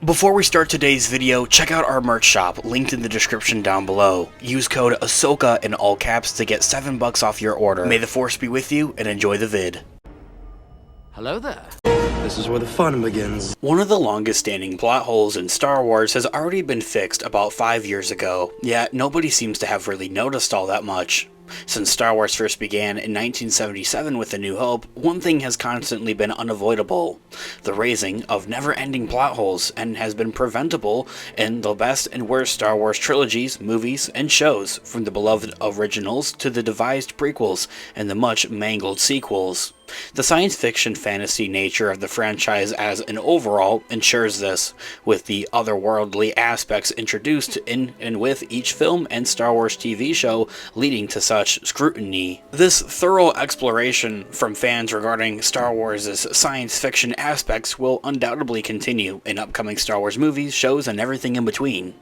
Before we start today's video, check out our merch shop, linked in the description down below. Use code ahsoka in all caps to get $7 off your order. May the force be with you, and enjoy the vid. Hello there. This is where the fun begins. One of the longest standing plot holes in Star Wars has already been fixed about 5 years ago, yet nobody seems to have really noticed all that much. Since Star Wars first began in 1977 with A New Hope, one thing has constantly been unavoidable: the raising of never-ending plot holes, and has been preventable in the best and worst Star Wars trilogies, movies, and shows, from the beloved originals to the devised prequels and the much mangled sequels. The science fiction fantasy nature of the franchise as an overall ensures this, with the otherworldly aspects introduced in and with each film and Star Wars TV show leading to such scrutiny. This thorough exploration from fans regarding Star Wars' science fiction aspects will undoubtedly continue in upcoming Star Wars movies, shows, and everything in between.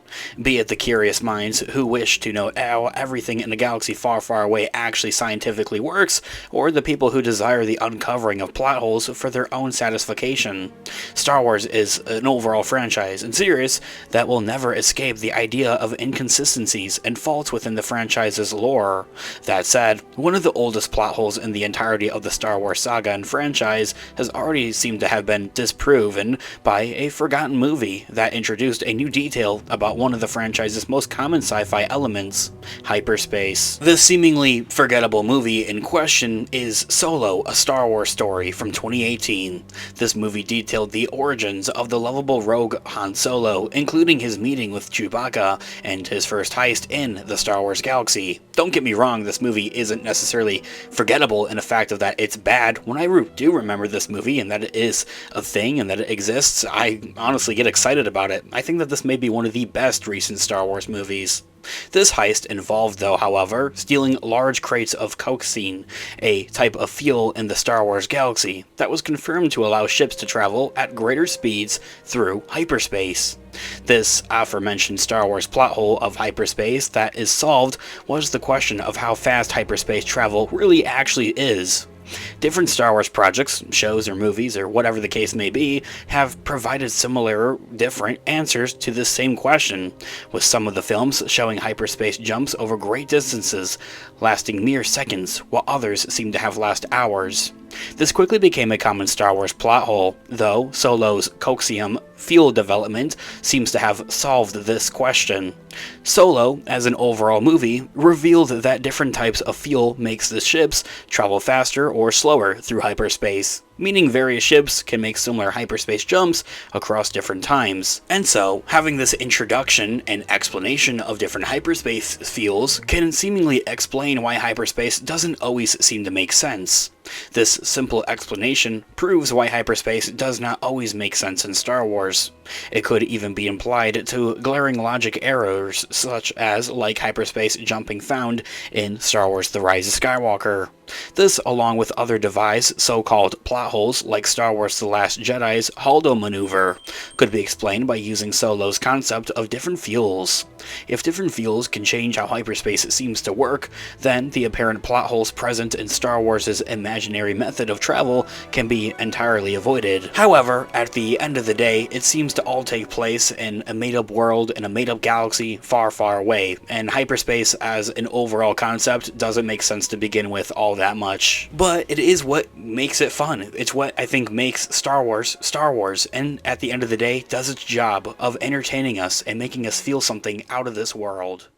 Be it the curious minds who wish to know how everything in a galaxy far, far away actually scientifically works, or the people who desire the uncovering of plot holes for their own satisfaction. Star Wars is an overall franchise and series that will never escape the idea of inconsistencies and faults within the franchise's lore. That said, one of the oldest plot holes in the entirety of the Star Wars saga and franchise has already seemed to have been disproven by a forgotten movie that introduced a new detail about one of the franchise's most common sci-fi elements: hyperspace. The seemingly forgettable movie in question is Solo, a Star Wars story from 2018. This movie detailed the origins of the lovable rogue Han Solo, including his meeting with Chewbacca and his first heist in the Star Wars galaxy. Don't get me wrong, this movie isn't necessarily forgettable in the fact of that it's bad. When I do remember this movie and that it is a thing and that it exists, I honestly get excited about it. I think that this may be one of the best recent Star Wars movies. This heist involved, though, however, stealing large crates of coaxium, a type of fuel in the Star Wars galaxy that was confirmed to allow ships to travel at greater speeds through hyperspace. This aforementioned Star Wars plot hole of hyperspace that is solved was the question of how fast hyperspace travel really actually is. Different Star Wars projects, shows, or movies, or whatever the case may be, have provided similar, different answers to this same question, with some of the films showing hyperspace jumps over great distances, lasting mere seconds, while others seem to have lasted hours. This quickly became a common Star Wars plot hole, though Solo's coaxium fuel development seems to have solved this question. Solo, as an overall movie, revealed that different types of fuel makes the ships travel faster or slower through hyperspace, meaning various ships can make similar hyperspace jumps across different times. And so, having this introduction and explanation of different hyperspace fuels can seemingly explain why hyperspace doesn't always seem to make sense. This simple explanation proves why hyperspace does not always make sense in Star Wars. It could even be implied to glaring logic errors, such as like hyperspace jumping found in Star Wars The Rise of Skywalker. This, along with other devised so-called plot holes like Star Wars The Last Jedi's Holdo maneuver, could be explained by using Solo's concept of different fuels. If different fuels can change how hyperspace seems to work, then the apparent plot holes present in Star Wars' imaginary method of travel can be entirely avoided. However, at the end of the day, it seems to all take place in a made-up world in a made-up galaxy far, far away, and hyperspace as an overall concept doesn't make sense to begin with all that much. But it is what makes it fun. It's what I think makes Star Wars Star Wars, and at the end of the day does its job of entertaining us and making us feel something out of this world.